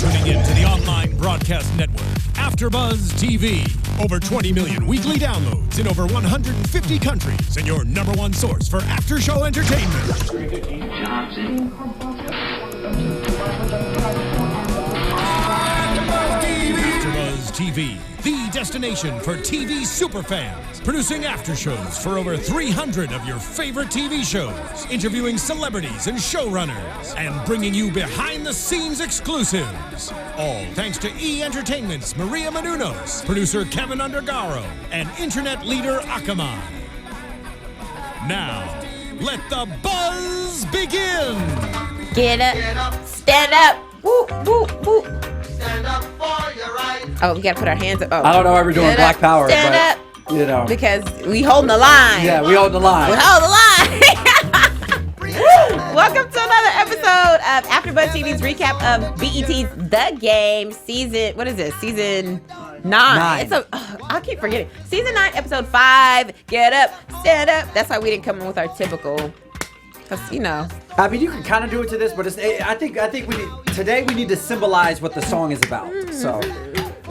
tuning in to the online broadcast network, AFTERBUZZ TV. Over 20 million weekly downloads in over 150 countries, and your number one source for after-show entertainment. AFTERBUZZ TV, the destination for TV superfans, producing after shows for over 300 of your favorite TV shows, interviewing celebrities and showrunners, and bringing you behind-the-scenes exclusives. All thanks to E! Entertainment's Maria Menounos, producer Kevin Undergaro, and internet leader Akamai. Now, let the buzz begin! Get up, stand up, woo, woo, woo. Stand up for your right. Oh, we gotta put our hands up. Oh. I don't know why we're doing Black Power, stand but, up, you know. because we holding the line. Yeah, we hold the line. We hold the line. Welcome to another episode of AfterBuzz TV's recap of BET's The Game season. What is this? Season 9. It's I keep forgetting. Season 9, episode 5. Get up, stand up. That's why we didn't come in with our typical. Cause you know. I mean, you can kind of do it to this, but it's, I think we need today. We need to symbolize what the song is about. So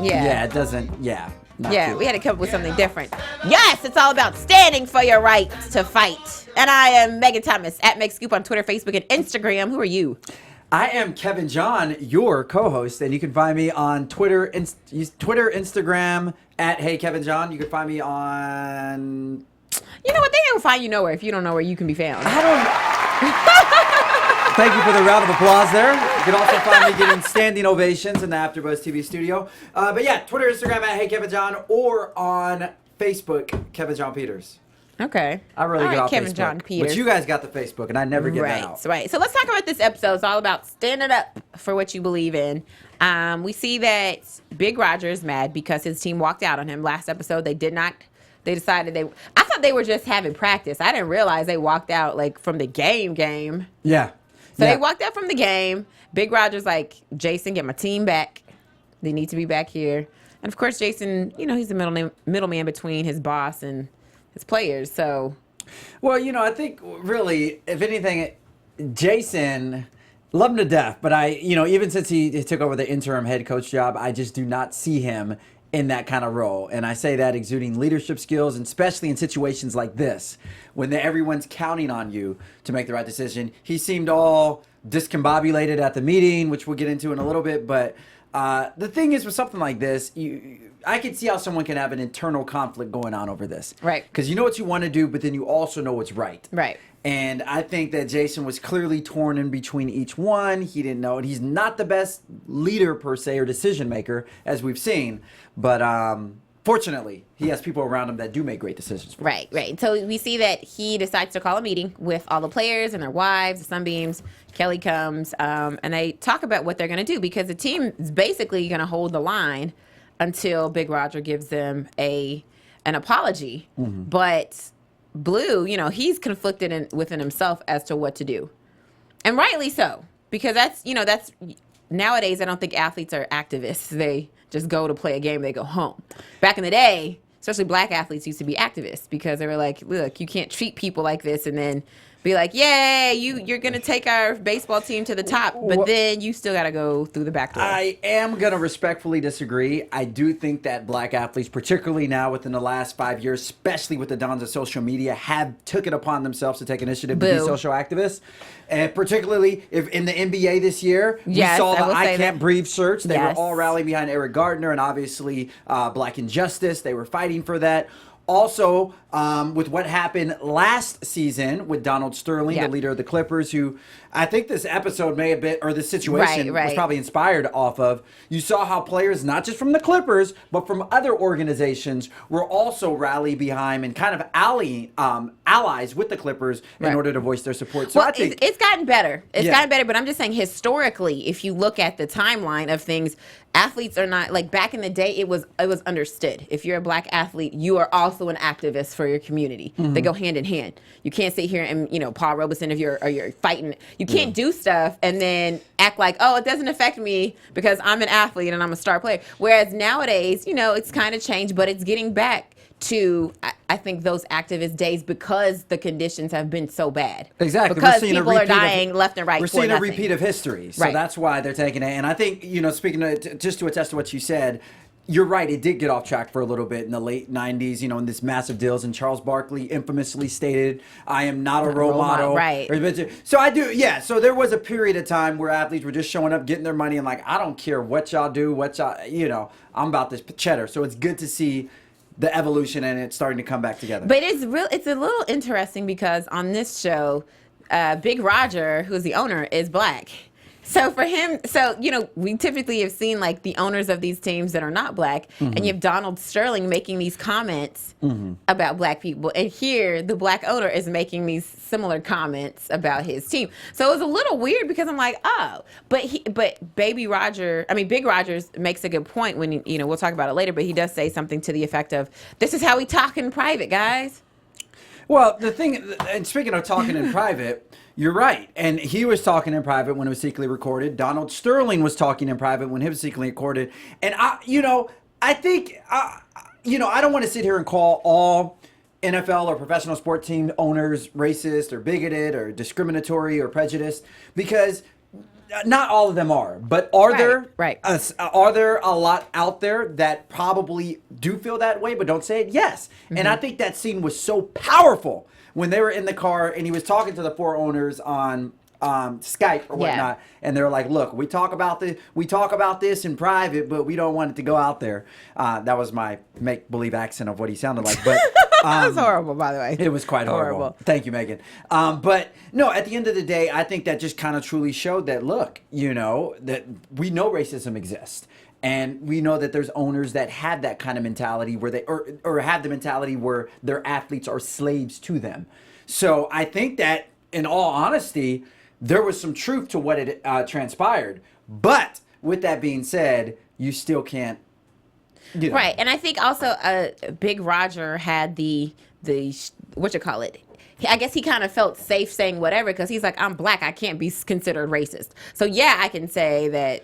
yeah, it doesn't. Yeah. Yeah, we had to come up with something different. Yes, it's all about standing for your right to fight. And I am Megan Thomas at Meg Scoop on Twitter, Facebook, and Instagram. Who are you? I am Kevin John, your co-host, and you can find me on Twitter, Instagram at Hey Kevin John. You can find me on. You know what? They don't find you nowhere if you don't know where you can be found. I don't. Thank you for the round of applause there. You can also find me getting standing ovations in the AfterBuzz TV studio. But yeah, Twitter, Instagram at Hey Kevin John, or on Facebook, Kevin John Peters. Okay. I really all get right, off Kevin Facebook. John Peters. But you guys got the Facebook, and I never get that out. Right. So let's talk about this episode. It's all about standing up for what you believe in. We see that Big Roger is mad because his team walked out on him. Last episode, they did not. They decided I thought they were just having practice. I didn't realize they walked out like from the game. Yeah. So they walked out from the game. Big Roger's like, Jason, get my team back. They need to be back here. And of course, Jason, you know, he's the middleman between his boss and his players. So, well, you know, I think really, if anything, Jason, love him to death. But even since he took over the interim head coach job, I just do not see him in that kind of role. And I say that exuding leadership skills, and especially in situations like this, when everyone's counting on you to make the right decision. He seemed all discombobulated at the meeting, which we'll get into in a little bit. But the thing is, with something like this, I can see how someone can have an internal conflict going on over this. Right. Because you know what you want to do, but then you also know what's right. Right. And I think that Jason was clearly torn in between each one. He didn't know it. He's not the best leader per se or decision maker, as we've seen. But fortunately, he has people around him that do make great decisions. Right. So we see that he decides to call a meeting with all the players and their wives, the Sunbeams. Kelly comes, and they talk about what they're going to do, because the team is basically going to hold the line until Big Roger gives them an apology. Mm-hmm. But Blue, you know, he's conflicted within himself as to what to do. And rightly so, because that's nowadays, I don't think athletes are activists. They just go to play a game, they go home. Back in the day, especially black athletes used to be activists, because they were like, look, you can't treat people like this and then be like, yay, you're going to take our baseball team to the top, but then you still got to go through the back door. I am going to respectfully disagree. I do think that black athletes, particularly now within the last 5 years, especially with the dawns of social media, have took it upon themselves to take initiative to be social activists. And particularly if in the NBA this year, we saw the I Can't Breathe shirts. They were all rallying behind Eric Gardner and obviously Black Injustice. They were fighting for that. Also, with what happened last season with Donald Sterling, the leader of the Clippers, who I think this episode may have been, or this situation was probably inspired off of. You saw how players, not just from the Clippers, but from other organizations, were also rally behind and kind of allies with the Clippers in order to voice their support. So well, I think it's gotten better. It's gotten better, but I'm just saying historically, if you look at the timeline of things, athletes are not, like back in the day, it was understood. If you're a black athlete, you are also an activist for your community. Mm-hmm. They go hand in hand. You can't sit here and, you know, Paul Robeson, if you're fighting, you can't do stuff and then act like, oh, it doesn't affect me because I'm an athlete and I'm a star player. Whereas nowadays, you know, it's kind of changed, but it's getting back to, I think, those activist days because the conditions have been so bad. Exactly. Because people are dying left and right. We're seeing a repeat of history. So right. that's why they're taking it. And I think, speaking of, just to attest to what you said, you're right. It did get off track for a little bit in the late 90s, in this massive deals. And Charles Barkley infamously stated, I am not a role model. Right. So I do, yeah. So there was a period of time where athletes were just showing up, getting their money, and like, I don't care what y'all do, I'm about this cheddar. So it's good to see the evolution and it's starting to come back together. But it's a little interesting because on this show, Big Roger, who's the owner, is black. So for him, we typically have seen like the owners of these teams that are not black, and you have Donald Sterling making these comments about black people, and here the black owner is making these similar comments about his team. So it was a little weird because I'm like, oh, but Big Rogers makes a good point when we'll talk about it later, but he does say something to the effect of, "This is how we talk in private, guys." Well, the thing, and speaking of talking in private. You're right. And he was talking in private when it was secretly recorded. Donald Sterling was talking in private when it was secretly recorded. And I think, I don't want to sit here and call all NFL or professional sport team owners racist or bigoted or discriminatory or prejudiced, because not all of them are. But are there a lot out there that probably do feel that way but don't say it? Yes. And I think that scene was so powerful when they were in the car and he was talking to the four owners on Skype or whatnot, and they were like, "Look, we talk about this in private, but we don't want it to go out there." That was my make-believe accent of what he sounded like, but that was horrible, by the way. It was quite horrible. Thank you, Megan. But no, at the end of the day, I think that just kind of truly showed that, look, that we know racism exists. And we know that there's owners that have that kind of mentality where they or have the mentality where their athletes are slaves to them. So I think that, in all honesty, there was some truth to what had transpired. But with that being said, you still can't. Right, and I think also Big Roger had the I guess he kind of felt safe saying whatever because he's like, I'm black, I can't be considered racist. So yeah, I can say that,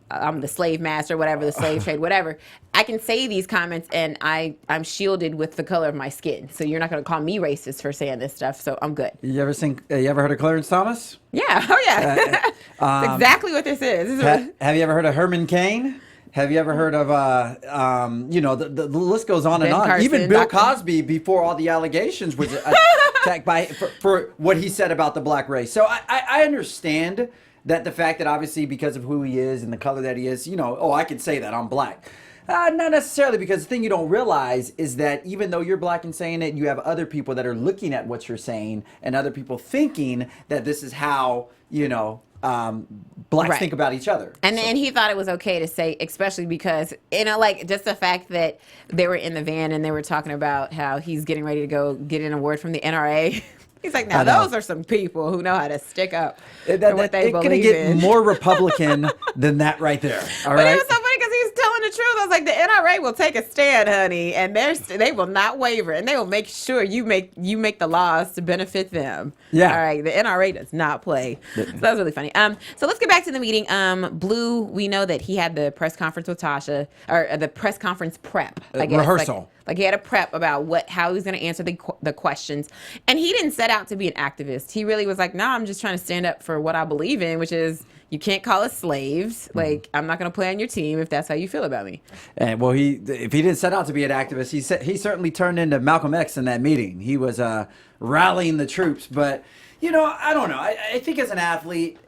I'm the slave master, whatever, the slave trade, whatever. I can say these comments and I'm shielded with the color of my skin. So you're not going to call me racist for saying this stuff. So I'm good. You ever heard of Clarence Thomas? Yeah. Oh yeah. That's exactly what this is. Have you ever heard of Herman Cain? Have you ever heard of, the list goes on and on. Carson, even Bill Cosby, before all the allegations, was attacked for what he said about the black race. So I understand that the fact that obviously because of who he is and the color that he is, I can say that I'm black. Not necessarily, because the thing you don't realize is that even though you're black and saying it, you have other people that are looking at what you're saying and other people thinking that this is how, blacks think about each other. And he thought it was okay to say, especially because, just the fact that they were in the van and they were talking about how he's getting ready to go get an award from the NRA. He's like, now those are some people who know how to stick up for what they believe in. It couldn't get more Republican than that right there. All right? But it was so funny because he was telling the truth. I was like, the NRA will take a stand, honey, and they will not waver, and they will make sure you make the laws to benefit them. Yeah. All right. The NRA does not play. So that was really funny. So let's get back to the meeting. Blue, we know that he had the press conference with Tasha, or the press conference prep, I guess. Rehearsal. Like he had a prep about how he was going to answer the questions. And he didn't set out to be an activist. He really was like, no, I'm just trying to stand up for what I believe in, which is you can't call us slaves. Like, I'm not going to play on your team if that's how you feel about me. And if he didn't set out to be an activist, he certainly turned into Malcolm X in that meeting. He was rallying the troops. But, I don't know. I think as an athlete,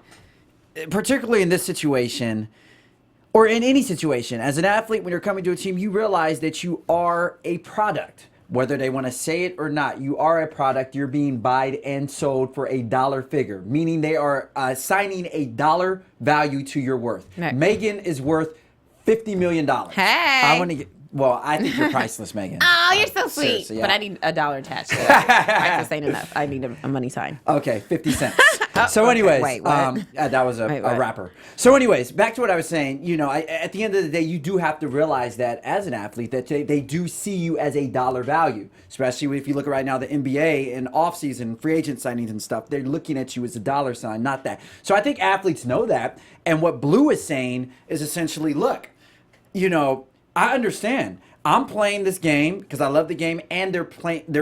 particularly in this situation, or in any situation, as an athlete, when you're coming to a team, you realize that you are a product. Whether they want to say it or not, you are a product. You're being bought and sold for a dollar figure, meaning they are assigning a dollar value to your worth. Right. Megan is worth $50 million. Hey. I think you're priceless, Megan. Oh, you're so sweet. Yeah. But I need a dollar attached to it. Priceless ain't enough. I need a money sign. Okay, 50 cents. So anyways, wait, what? That was a rapper. So anyways, back to what I was saying, at the end of the day, you do have to realize that as an athlete, that they do see you as a dollar value, especially if you look at right now, the NBA and offseason free agent signings and stuff, they're looking at you as a dollar sign, not that. So I think athletes know that. And what Blue is saying is essentially, look, I understand. I'm playing this game because I love the game, and they're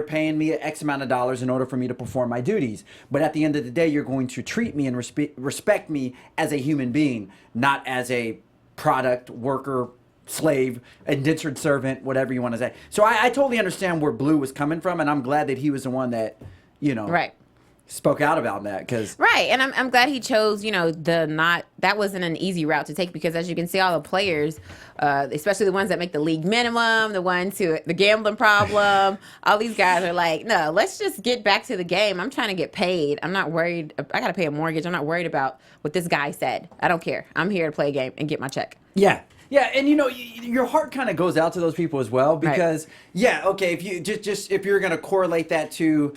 paying me X amount of dollars in order for me to perform my duties. But at the end of the day, you're going to treat me and respect me as a human being, not as a product, worker, slave, indentured servant, whatever you want to say. So I totally understand where Blue was coming from, and I'm glad that he was the one that, Right. spoke out about that. Right, and I'm glad he chose, that wasn't an easy route to take, because as you can see, all the players, especially the ones that make the league minimum, the ones who, the gambling problem, all these guys are like, no, let's just get back to the game. I'm trying to get paid. I'm not worried. I got to pay a mortgage. I'm not worried about what this guy said. I don't care. I'm here to play a game and get my check. Yeah. Yeah, and your heart kind of goes out to those people as well, because if you if you're going to correlate that to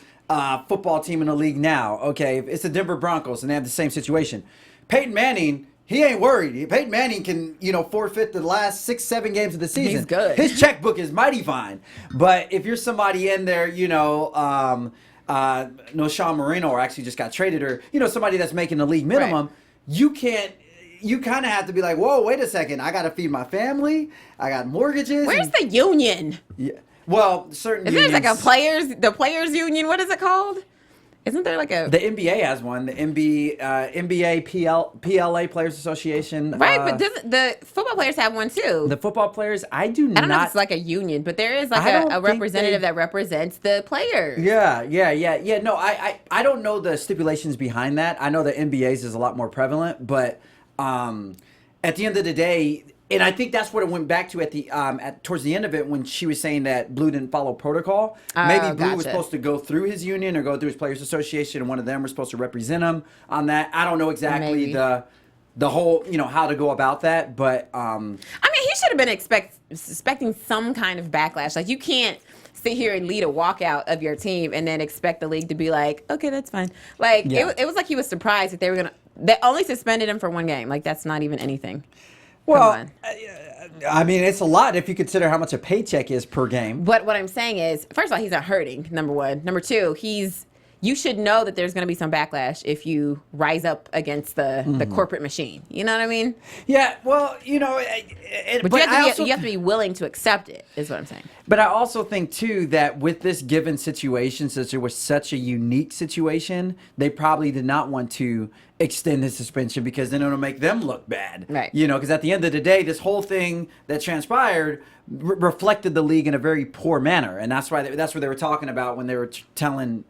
football team in the league now, okay, it's the Denver Broncos and they have the same situation. Peyton Manning, he ain't worried. Peyton Manning can, forfeit the last 6-7 games of the season. He's good. His checkbook is mighty fine. But if you're somebody in there, Sean Marino, or actually just got traded, or somebody that's making the league minimum, you can't. You kind of have to be like, whoa, wait a second. I got to feed my family. I got mortgages. Where's the union? Yeah. Well, certain Isn't unions. there like the players union? What is it called? Isn't there like a... The NBA has one. The NBA PLA Players Association. Right, but the football players have one too. The football players, I don't know if it's like a union, but there is like a representative that represents the players. Yeah. No, I don't know the stipulations behind that. I know the NBA's is a lot more prevalent, but at the end of the day, and I think that's what it went back to towards the end of it, when she was saying that Blue didn't follow protocol. Maybe Blue was supposed to go through his union or go through his players association, and one of them was supposed to represent him on that. I don't know exactly the whole, how to go about that, but I mean, he should have been expecting some kind of backlash. Like, you can't sit here and lead a walkout of your team and then expect the league to be like, okay, that's fine. Like, it was like he was surprised that they only suspended him for one game. Like, that's not even anything. Well, I mean, it's a lot if you consider how much a paycheck is per game. But what I'm saying is, first of all, he's not hurting, number one. Number two, you should know that there's going to be some backlash if you rise up against the corporate machine. You know what I mean? Yeah, well, but you have to be willing to accept it, is what I'm saying. But I also think, too, that with this given situation, since it was such a unique situation, they probably did not want to extend the suspension, because then it'll make them look bad. Right. Because at the end of the day, this whole thing that transpired reflected the league in a very poor manner. And that's what they were talking about when they were telling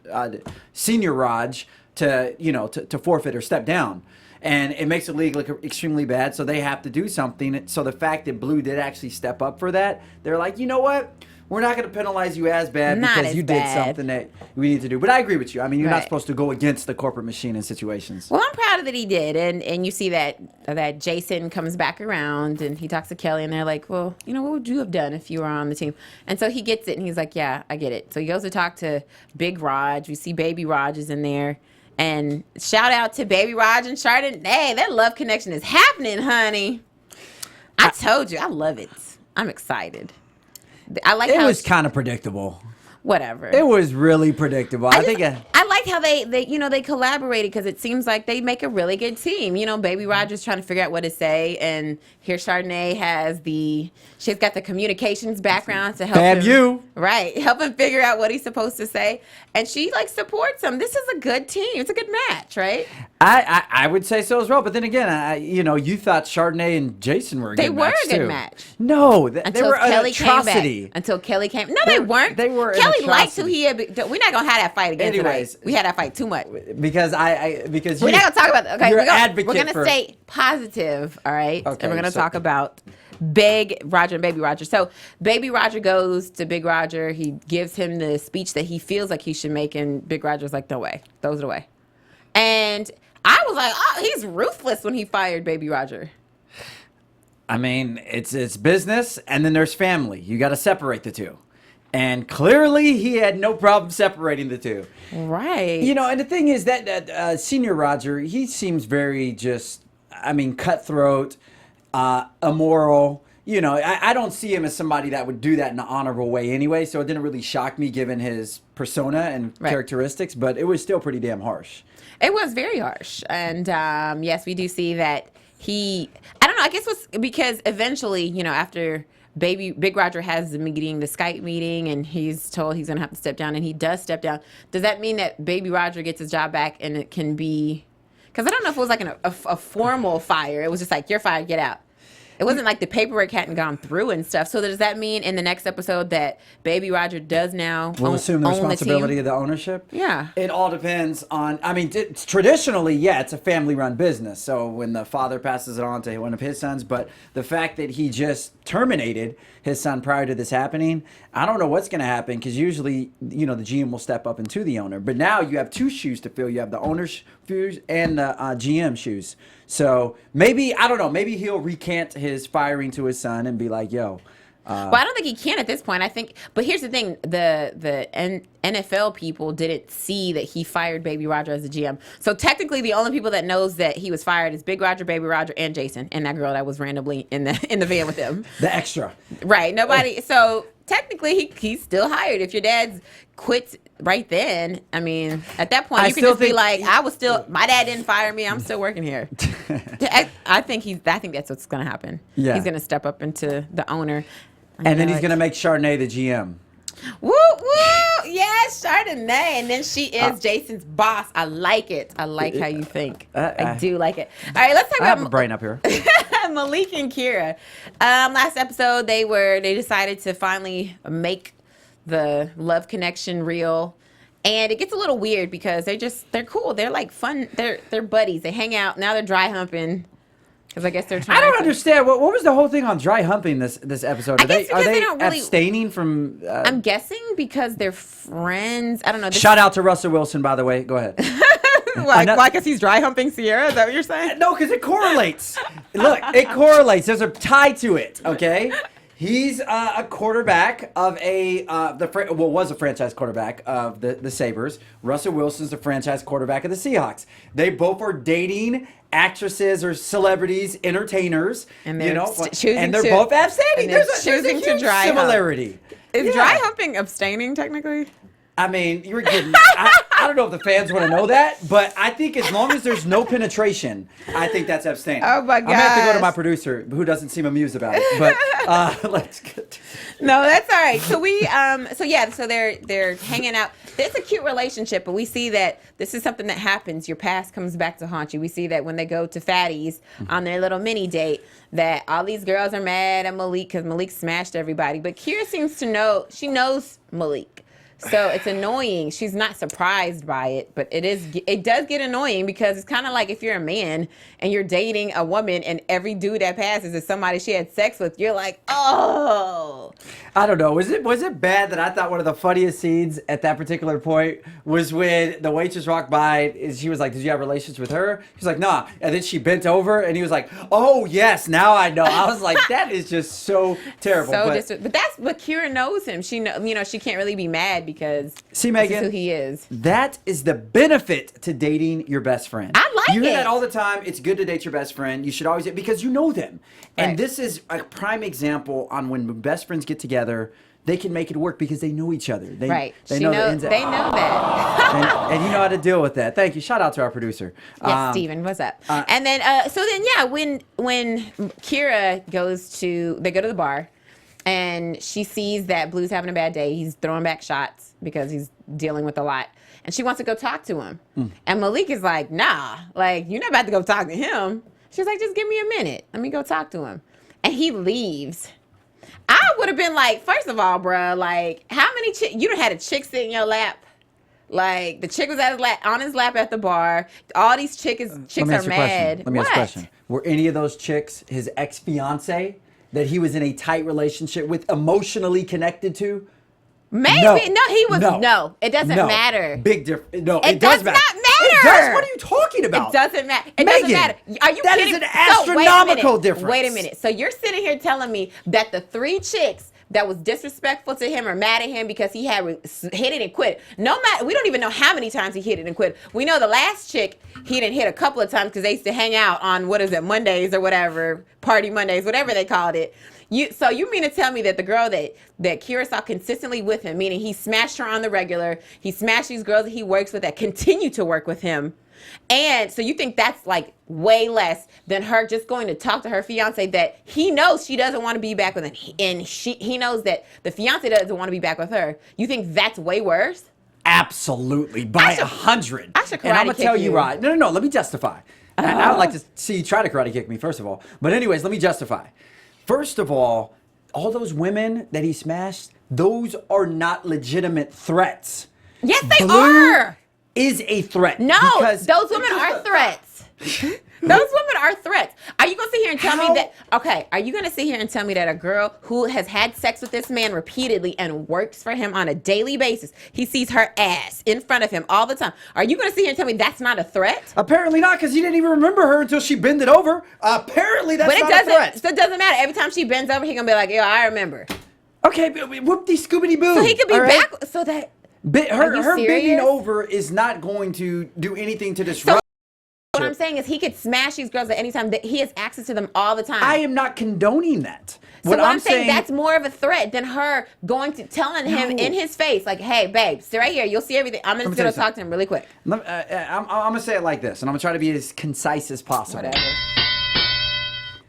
Senior Raj to forfeit or step down. And it makes the league look extremely bad, so they have to do something. So the fact that Blue did actually step up for that, they're like, you know what? We're not going to penalize you as bad because you did something that we need to do. But I agree with you. I mean, you're not supposed to go against the corporate machine in situations. Well, I'm proud of that he did. And you see that Jason comes back around and he talks to Kelly, and they're like, well, what would you have done if you were on the team? And so he gets it, and he's like, yeah, I get it. So he goes to talk to Big Raj. We see Baby Raj is in there. And shout out to Baby Raj and Chardonnay. That love connection is happening, honey. I told you, I love it. I'm excited. I like how it was kind of predictable. Whatever. It was really predictable. I like how they collaborated, because it seems like they make a really good team. Baby Roger's trying to figure out what to say, and here Chardonnay she's got the communications background to help him. Help him figure out what he's supposed to say, and she supports him. This is a good team. It's a good match, right? I would say so as well. But then again, you thought Chardonnay and Jason were a good match. They were a good match. No, they were an atrocity. Until Kelly came. No, they weren't. They were. Kelly liked who he had. We're not gonna have that fight again tonight. We had that fight too much. Because we're not gonna talk about that. Okay, we're gonna stay positive. All right. Okay, and we're gonna talk about Big Roger and Baby Roger. So Baby Roger goes to Big Roger. He gives him the speech that he feels like he should make, and Big Roger's like, no way, throws it away. And I was like, oh, he's ruthless when he fired Baby Roger. I mean, it's business, and then there's family. You got to separate the two. And clearly, he had no problem separating the two. Right. And the thing is that Senior Roger, he seems very cutthroat, immoral. I don't see him as somebody that would do that in an honorable way anyway, so it didn't really shock me given his persona and characteristics, but it was still pretty damn harsh. It was very harsh. And yes, we do see that I don't know, I guess because eventually, after Big Roger has the meeting, the Skype meeting, and he's told he's going to have to step down, and he does step down. Does that mean that Baby Roger gets his job back and it can be... Because I don't know if it was like a formal fire. It was just like, you're fired, get out. It wasn't like the paperwork hadn't gone through and stuff. So does that mean in the next episode that Baby Roger does now assume the responsibility of the ownership? Yeah. It all depends on, I mean, traditionally, yeah, it's a family-run business. So when the father passes it on to one of his sons, but the fact that he just terminated his son prior to this happening, I don't know what's going to happen because usually, the GM will step up into the owner. But now you have two shoes to fill. You have the owner's shoes and the GM shoes. So maybe, I don't know, maybe he'll recant his firing to his son and be like, yo. Well, I don't think he can at this point. I think, but here's the thing: the NFL people didn't see that he fired Baby Roger as the GM. So technically, the only people that knows that he was fired is Big Roger, Baby Roger, and Jason, and that girl that was randomly in the van with him. The extra. Right. Nobody. So technically, he's still hired. If your dad's quit right then, I mean, at that point, you can just be like, my dad didn't fire me. I'm still working here. I think that's what's going to happen. Yeah. He's going to step up into the owner. And then he's going to make Chardonnay the GM. Woo, woo. Yes, Chardonnay. And then she is Jason's boss. I like it. I like how you think. I do like it. All right, let's talk about... I have a brain up here. Malik and Kira. Last episode, they decided to finally make the love connection real. And it gets a little weird because they're cool. They're like fun. They're buddies. They hang out. Now they're dry humping. Because I guess they're trying. I don't understand. What was the whole thing on dry humping this episode? Are they don't really, abstaining from? I'm guessing because they're friends. I don't know. Shout out to Russell Wilson, by the way. Go ahead. Why? Because he's dry humping Sierra? Is that what you're saying? No, because it correlates. Look, it correlates. There's a tie to it. Okay. He's a quarterback of was a franchise quarterback of the Sabres. Russell Wilson's the franchise quarterback of the Seahawks. They both are dating actresses or celebrities, entertainers, and they're both abstaining. There's a huge similarity. Is dry humping abstaining technically? I mean, you were kidding. I don't know if the fans want to know that, but I think as long as there's no penetration, I think that's abstaining. Oh my god! I'm gonna have to go to my producer, who doesn't seem amused about it. But let's get. No, that's all right. So they're hanging out. It's a cute relationship, but we see that this is something that happens. Your past comes back to haunt you. We see that when they go to Fatty's on their little mini date, that all these girls are mad at Malik because Malik smashed everybody. But Kira seems to know. She knows Malik. So it's annoying. She's not surprised by it, but it does get annoying because it's kind of like if you're a man and you're dating a woman and every dude that passes is somebody she had sex with, you're like, oh. I don't know. Was it bad that I thought one of the funniest scenes at that particular point was when the waitress walked by and she was like, did you have relations with her? He was like, nah. And then she bent over and he was like, oh, yes, now I know. I was like, that is just so terrible. But Kira knows him. She she can't really be mad because see, Megan, this is who he is. That is the benefit to dating your best friend. I like You hear that all the time. It's good to date your best friend. You should always, because you know them. And Right. this is a prime example on when best friends get together, they can make it work because they know each other. They know the ins and They know that. and you know how to deal with that. Thank you. Shout out to our producer. Yes, Steven, what's up? And then, when Kira they go to the bar, and she sees that Blue's having a bad day. He's throwing back shots because he's dealing with a lot. And she wants to go talk to him. And Malik is like, nah, like, you're not about to go talk to him. She's like, just give me a minute. Let me go talk to him. And he leaves. I would have been like, first of all, bruh, like, how many chicks, you done had a chick sit in your lap? Like, the chick was on his lap at the bar. All these chicks are mad. Let me ask a question. Were any of those chicks his ex-fiance that he was in a tight relationship with, emotionally connected to? Maybe. No, he was. No, it doesn't matter. Big difference. No, it does not matter. It does? What are you talking about? It doesn't matter. It Megan, doesn't matter. Are you that kidding? is an astronomical difference. Wait a minute. So you're sitting here telling me that the 3 chicks that was disrespectful to him or mad at him because he had hit it and quit. No matter, we don't even know how many times he hit it and quit. We know the last chick he didn't hit a couple of times because they used to hang out on Mondays or whatever, party Mondays, whatever they called it. So you mean to tell me that the girl that Kira saw consistently with him, meaning he smashed her on the regular, he smashed these girls that he works with that continue to work with him, and so you think that's like way less than her just going to talk to her fiance that he knows she doesn't want to be back with him, and he knows that the fiance doesn't want to be back with her. You think that's way worse? Absolutely, by 100. I should karate And I'm gonna kick tell you you. right. No. Let me justify. I would like to see you try to karate kick me first of all. But anyways, let me justify. First of all those women that he smashed, those are not legitimate threats. Yes, they Blue are. Is a threat. No, because those women are threats. Those women are threats. Are you gonna sit here and tell me that? Okay, are you gonna sit here and tell me that a girl who has had sex with this man repeatedly and works for him on a daily basis, he sees her ass in front of him all the time? Are you gonna sit here and tell me that's not a threat? Apparently not, because he didn't even remember her until she bended over. Apparently that's not a threat. So it doesn't matter. Every time she bends over, he gonna be like, "Yo, I remember." Okay, whoop-de scoobity boo. So he could be back. So that Her bending serious? over is not going to do anything to disrupt. what I'm saying is he could smash these girls at any time. He has access to them all the time. I am not condoning that. So what I'm saying, that's more of a threat than her going to telling him in his face, like, "Hey, babe, sit right here. You'll see everything." I'm just gonna talk to him really quick. I'm gonna say it like this, and I'm gonna try to be as concise as possible. Whatever.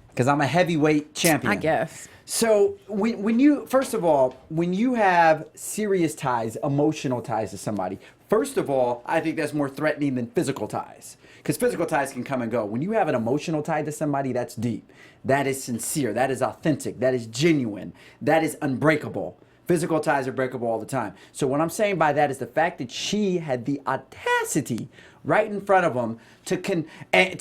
Because I'm a heavyweight champion. I guess. So when you, first of all, when you have serious ties, emotional ties to somebody, first of all, I think that's more threatening than physical ties. Because physical ties can come and go. When you have an emotional tie to somebody, that's deep. That is sincere. That is authentic. That is genuine. That is unbreakable. Physical ties are breakable all the time. So what I'm saying by that is the fact that she had the audacity right in front of him to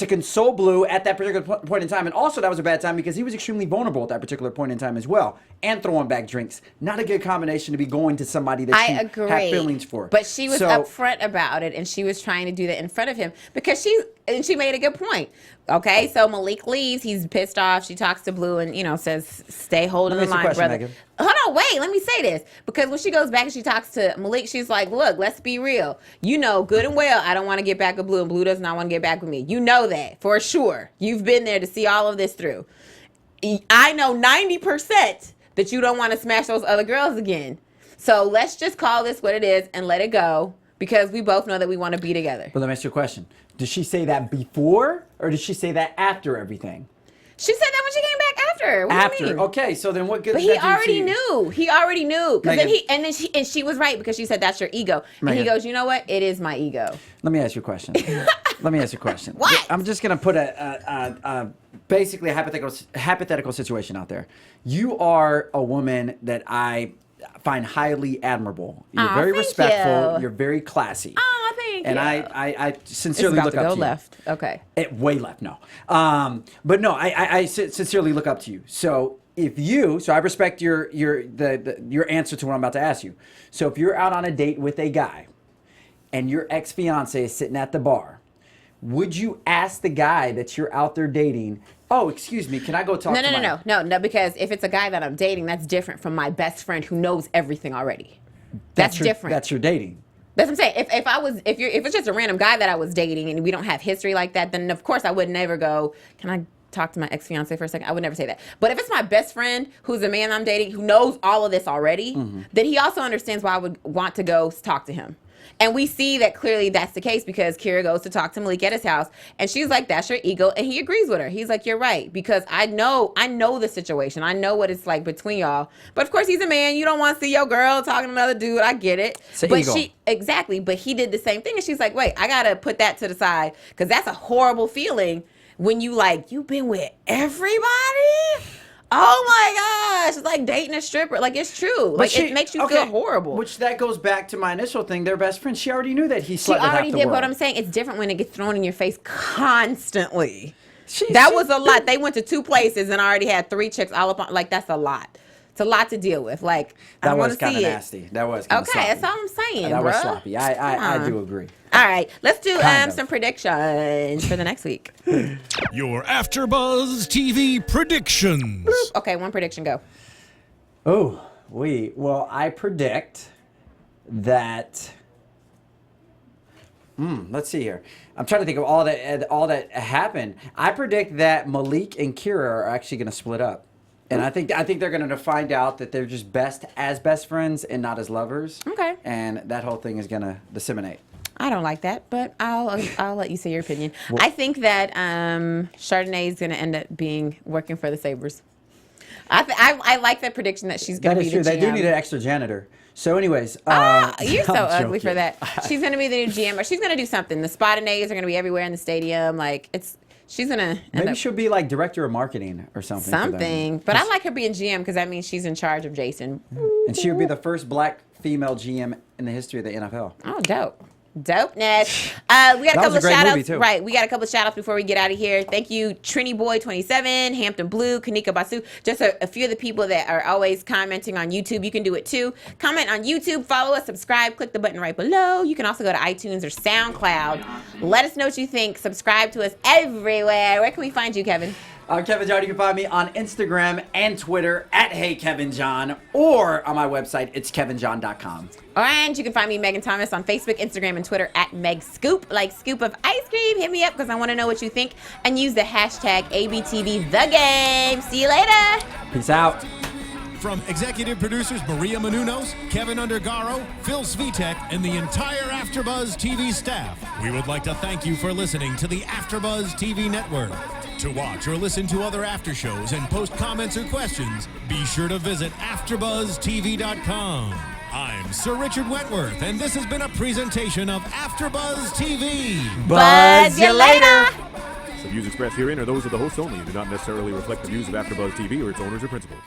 console Blue at that particular point in time. And also that was a bad time because he was extremely vulnerable at that particular point in time as well. And throwing back drinks. Not a good combination to be going to somebody that she had feelings for. But she was upfront about it, and she was trying to do that in front of him because she made a good point. Okay, so Malik leaves. He's pissed off. She talks to Blue and, says, "Stay holding the line, brother." Megan. Hold on, wait. Let me say this. Because when she goes back and she talks to Malik, she's like, "Look, let's be real. You know good and well I don't want to get back with Blue, and Blue does not want to get back with me. You know that for sure. You've been there to see all of this through. I know 90% that you don't want to smash those other girls again. So let's just call this what it is and let it go because we both know that we want to be together." But let me ask you a question. Did she say that before or did she say that after everything? She said that when she came back after. What do you mean? Okay, so then what good But does he that do already to you? knew. He already knew. Megan. And she was right because she said that's your ego. And he Megan. goes, "You know what? It is my ego." Let me ask you a question. What? I'm just gonna put basically a hypothetical situation out there. You are a woman that I find highly admirable. You're very thank respectful. you. You're very classy. Oh, thank and you. I It's sincerely about look to up go to left. Okay. way left, no. But no, I sincerely look up to you. So I respect your answer to what I'm about to ask you. So if you're out on a date with a guy and your ex-fiance is sitting at the bar, would you ask the guy that you're out there dating, "Oh, excuse me, can I go talk to my..." No, because if it's a guy that I'm dating, that's different from my best friend who knows everything already. That's different. That's your dating. That's what I'm saying. If it's just a random guy that I was dating and we don't have history like that, then of course I would never go, "Can I talk to my ex-fiance for a second?" I would never say that. But if it's my best friend who's a man I'm dating who knows all of this already, then he also understands why I would want to go talk to him. And we see that clearly that's the case because Kira goes to talk to Malik at his house and she's like, "That's your ego." And he agrees with her. He's like, "You're right." Because I know the situation. I know what it's like between y'all. But of course he's a man. You don't want to see your girl talking to another dude. I get it. Ego. But he did the same thing. And she's like, "Wait, I got to put that to the side." Because that's a horrible feeling when you've been with everybody. Oh my gosh, it's like dating a stripper. Like, it's true. Like, it makes you feel horrible. Which that goes back to my initial thing. They're best friends. She already knew that he slept with half the world. She already did, but I'm saying it's different when it gets thrown in your face constantly. That was a lot. They went to 2 places and already had 3 chicks all up on. Like, that's a lot. It's a lot to deal with. Like, I don't want to see it. That was kind of nasty. That was kind of sloppy. That's all I'm saying, That bro. was sloppy. I do agree. All right, let's do Kind of. some predictions for the next week. Your AfterBuzz TV predictions. Okay, one prediction, go. I predict that. Let's see here. I'm trying to think of all that happened. I predict that Malik and Kira are actually going to split up. And I think they're going to find out that they're just best as best friends and not as lovers. Okay. And that whole thing is going to disseminate. I don't like that, but I'll let you say your opinion. Well, I think that Chardonnay is going to end up working for the Sabres. I like that prediction that she's going to be the GM. They do need an extra janitor. So, anyways, you're so ugly for that. She's going to be the new GM, or she's going to do something. The Spinoffs are going to be everywhere in the stadium. Like she's going to maybe she'll be like director of marketing or something. Something, but I like her being GM because that means she's in charge of Jason. And she would be the first black female GM in the history of the NFL. Oh, dope. Dopeness. We got a couple of shout outs. Right. We got a couple of shout outs before we get out of here. Thank you, Trini Boy 27, Hampton Blue, Kanika Basu. Just a few of the people that are always commenting on YouTube. You can do it too. Comment on YouTube, follow us, subscribe, click the button right below. You can also go to iTunes or SoundCloud. Let us know what you think. Subscribe to us everywhere. Where can we find you, Kevin? Kevin John, you can find me on Instagram and Twitter at HeyKevinJohn, or on my website, it's kevinjohn.com. And you can find me, Megan Thomas, on Facebook, Instagram, and Twitter at MegScoop, like scoop of ice cream. Hit me up because I want to know what you think. And use the hashtag ABTVTheGame. See you later. Peace out. From executive producers Maria Menounos, Kevin Undergaro, Phil Svitek, and the entire AfterBuzz TV staff, we would like to thank you for listening to the AfterBuzz TV network. To watch or listen to other after shows and post comments or questions, be sure to visit AfterBuzzTV.com. I'm Sir Richard Wentworth, and this has been a presentation of AfterBuzz TV. Buzz you later! The views expressed herein are those of the hosts only and do not necessarily reflect the views of AfterBuzz TV or its owners or principals.